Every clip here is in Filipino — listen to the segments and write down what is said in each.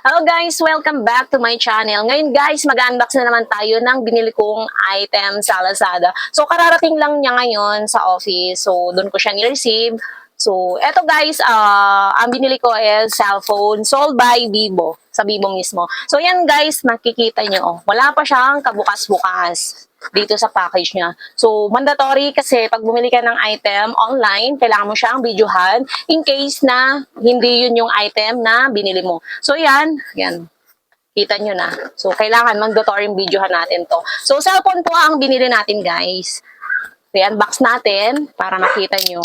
Hello guys! Welcome back to my channel. Ngayon guys, mag-unbox na naman tayo ng binili kong item sa Lazada. So, kararating lang niya ngayon sa office. So, doon ko siya ni-receive. So, eto guys, ang binili ko is cellphone sold by Vivo. Sa Vivo mismo. So, yan guys, nakikita nyo. Oh, wala pa siyang kabukas-bukas dito sa package niya. So, mandatory kasi pag bumili ka ng item online, kailangan mo siyang videohan in case na hindi yun yung item na binili mo. So, yan. Kita nyo na. So, kailangan mandatory yung videohan natin to. So, cellphone po ang binili natin, guys. So, unbox natin para makita nyo.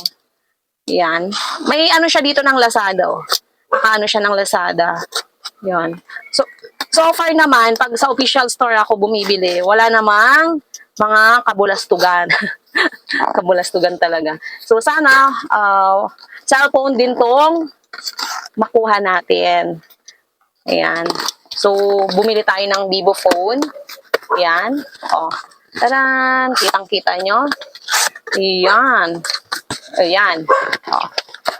Yan. May ano siya dito ng Lazada, oh. Ano siya ng Lazada. Yan. So far naman, pag sa official store ako bumibili, wala namang mga kabulastugan. Kabulastugan talaga. So, sana, cellphone din tong makuha natin. Ayan. So, bumili tayo ng Vivo phone. Ayan. O. Taran! Kitang-kita nyo. Ayan. Ayan. O.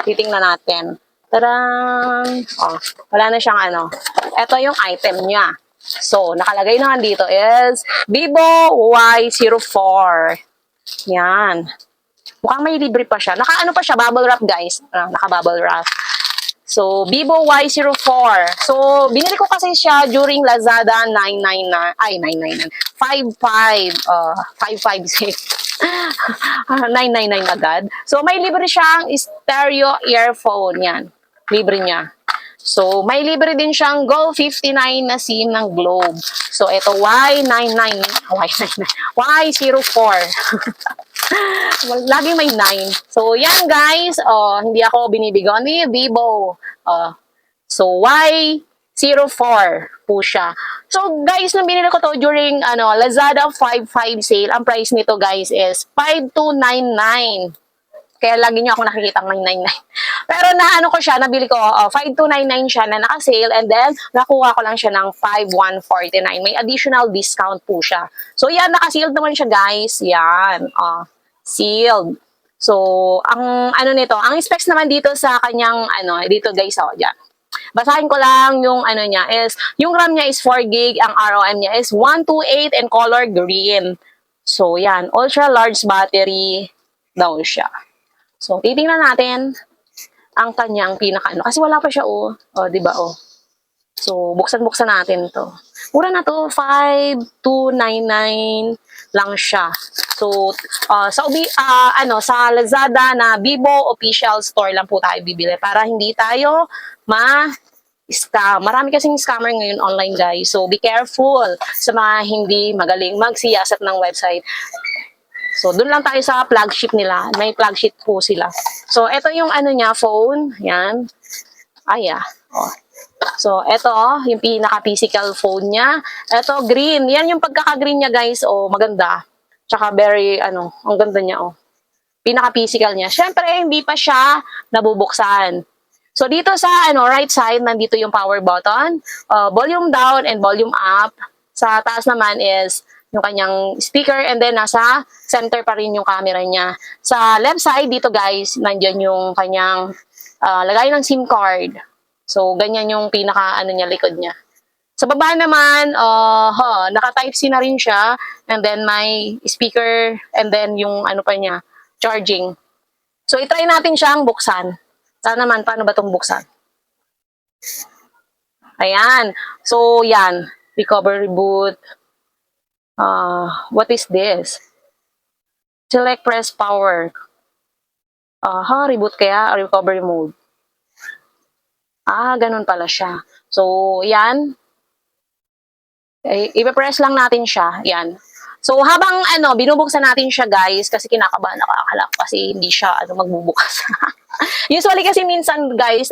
Titingnan natin. Taran! O. Wala na siyang ano. Ito yung item niya. So, nakalagay naman dito is Vivo Y04. Yan. Mukhang may libre pa siya. Naka-ano pa siya, bubble wrap guys. Naka-bubble wrap. So, Vivo Y04. So, binili ko kasi siya during Lazada 999. Ay, 999. 999 agad. So, may libre siyang stereo earphone. Yan. Libre niya. So, may libre din siyang Go 59 na SIM ng Globe. So, ito Y04. Laging may 9. So, yan guys. Hindi ako binibigon ni Vivo. So, Y04 po siya. So, guys, nung binili ko to during Lazada 5.5 sale, ang price nito guys is 5,299. Kaya lagi niyo ako nakikita ng 999. Pero naano ko siya, nabili ko, 5,299 siya na naka-sale and then nakuha ko lang siya ng 5,149. May additional discount po siya. So yan, naka-sealed naman siya guys. Yan, sealed. So, ang ano nito, ang specs naman dito sa kanyang, dito guys, yan. Basahin ko lang yung ano niya is, yung RAM niya is 4 gig, ang ROM niya is 128 and color green. So yan, ultra large battery daw siya. So, titingnan natin ang kanyang pinaka-ano. Kasi wala pa siya, di ba, So, buksan-buksan natin to. Mura na to, 5,299 lang siya. So, sa Lazada na Vivo official store lang po tayo bibili para hindi tayo scam. Marami kasing scammer ngayon online, guys. So, be careful sa mga hindi magaling magsiyasat ng website. So, doon lang tayo sa flagship nila. May flagship po sila. So, ito yung ano niya, phone. Yan. So, ito, yung pinaka-physical phone niya. Ito, green. Yan yung pagkaka-green niya, guys. Maganda. Tsaka very, ang ganda niya, Pinaka-physical niya. Siyempre, hindi pa siya nabubuksan. So, dito sa, right side, nandito yung power button. Volume down and volume up. Sa taas naman is yung kanyang speaker and then nasa center pa rin yung camera niya. Sa left side dito guys, nandiyan yung kanyang lagay ng SIM card. So ganyan yung pinaka niya, likod niya. Sa baba naman, naka Type-C na rin siya and then may speaker and then yung pa niya, charging. So i-try natin siyang buksan. Sana naman, paano ba itong buksan? Ayan. So yan, recover reboot. What is this? Select press power. Reboot kaya, recovery mode. Ganun pala siya. So, yan. I-press lang natin siya. Yan. So, habang binubuksan natin siya guys, kasi kinakabahan nakakalak kasi hindi siya magbubukas. Usually kasi minsan guys,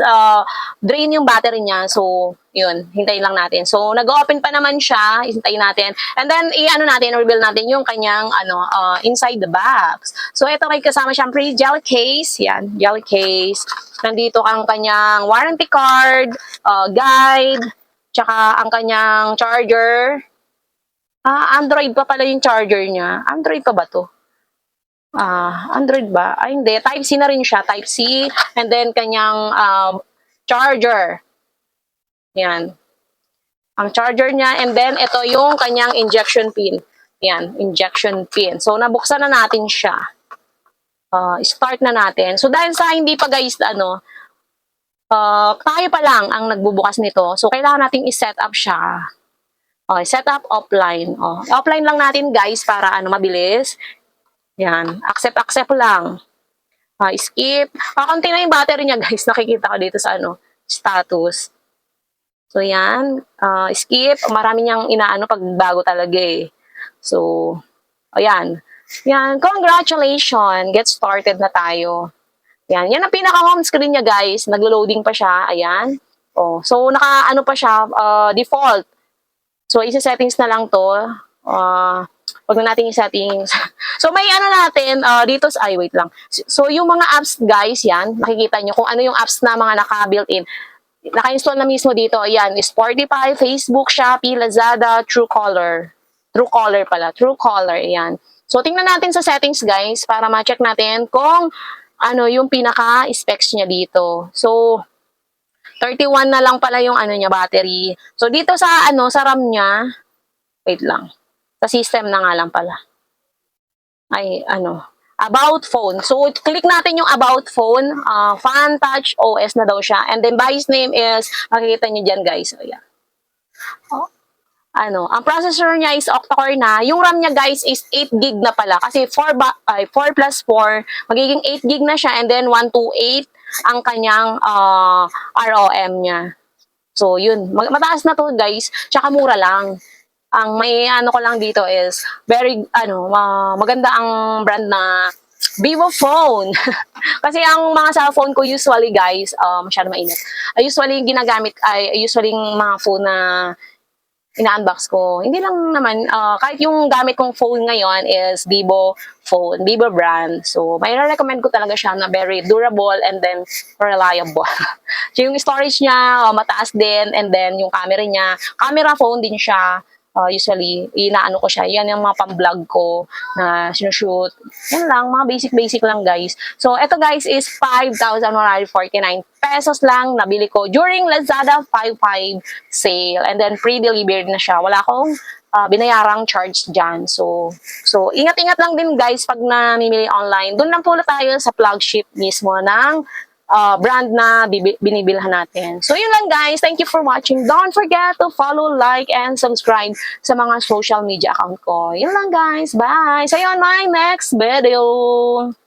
drain yung battery niya. So, yun, hintayin lang natin. So, nag-open pa naman siya, hintayin natin. And then, reveal natin yung kanyang, inside the box. So, ito may kasama siyang gel case. Yan, gel case. Nandito ang kanyang warranty card, guide, tsaka ang kanyang charger. Android pa pala yung charger niya. Android pa ba to? Android ba? Hindi. Type-C na rin siya. Type-C. And then, kanyang charger. Yan. ang charger niya, and then ito yung kanyang injection pin. Yan, injection pin. So, nabuksan na natin siya. Start na natin. So, dahil sa hindi pa guys, tayo pa lang ang nagbubukas nito. So, kailangan nating i-set up siya. Set up offline. Offline lang natin guys para mabilis. Yan, accept lang. Skip. Kakunti na yung battery niya guys. Nakikita ko dito sa status. So, yan. Skip. Marami niyang inaano pag bago talaga eh. So, ayan. Yan. Congratulations. Get started na tayo. Yan. Yan ang pinaka-home screen niya guys. Naglo-loading pa siya. Ayan. So, naka-ano pa siya. Default. So, isa-settings na lang to. Wag na natin i-settings. So, may natin, dito sa, wait lang. So, yung mga apps, guys, yan, makikita nyo kung ano yung apps na mga naka-built-in. Naka-install na mismo dito. Ayan, Spotify, Facebook, Shopee, Lazada, Truecaller. Truecaller, ayan. So, tingnan natin sa settings, guys, para ma-check natin kung ano yung pinaka-specs niya dito. So, 31 na lang pala yung niya, battery. So, dito sa, sa RAM niya, wait lang. Sa system na nga lang pala. About phone. So, click natin yung about phone. Fan Touch OS na daw siya. And then, buyer's name is, makikita nyo dyan, guys. So, yeah. Ang processor niya is octa-core na. Yung RAM niya, guys, is 8 gig na pala. Kasi 4 plus 4, magiging 8 gig na siya. And then, 128 ang kanyang ROM niya. So, yun. Mataas na to, guys. Tsaka mura lang. Ang may ko lang dito is very maganda ang brand na Vivo phone. Kasi ang mga cellphone ko usually guys, masyado mainit. Usually ginagamit ay usually mga phone na ina-unbox ko. Hindi lang naman kahit yung gamit kong phone ngayon is Vivo phone, Vivo brand. So, may recommend ko talaga siya na very durable and then reliable. So, yung storage niya mataas din, and then yung camera niya, camera phone din siya. Usually, inaano ko siya. Yan yung mga pang-vlog ko na sinushoot. Yan lang, mga basic lang guys. So, eto guys is 5,149 pesos lang nabili ko during Lazada 5.5 sale. And then, pre-delivered na siya. Wala akong binayarang charge dyan. So ingat-ingat lang din guys pag namimili online. Doon lang po tayo sa flagship mismo ng brand na binibilhan natin. So, yun lang guys. Thank you for watching. Don't forget to follow, like, and subscribe sa mga social media account ko. Yun lang guys. Bye! See you on my next video!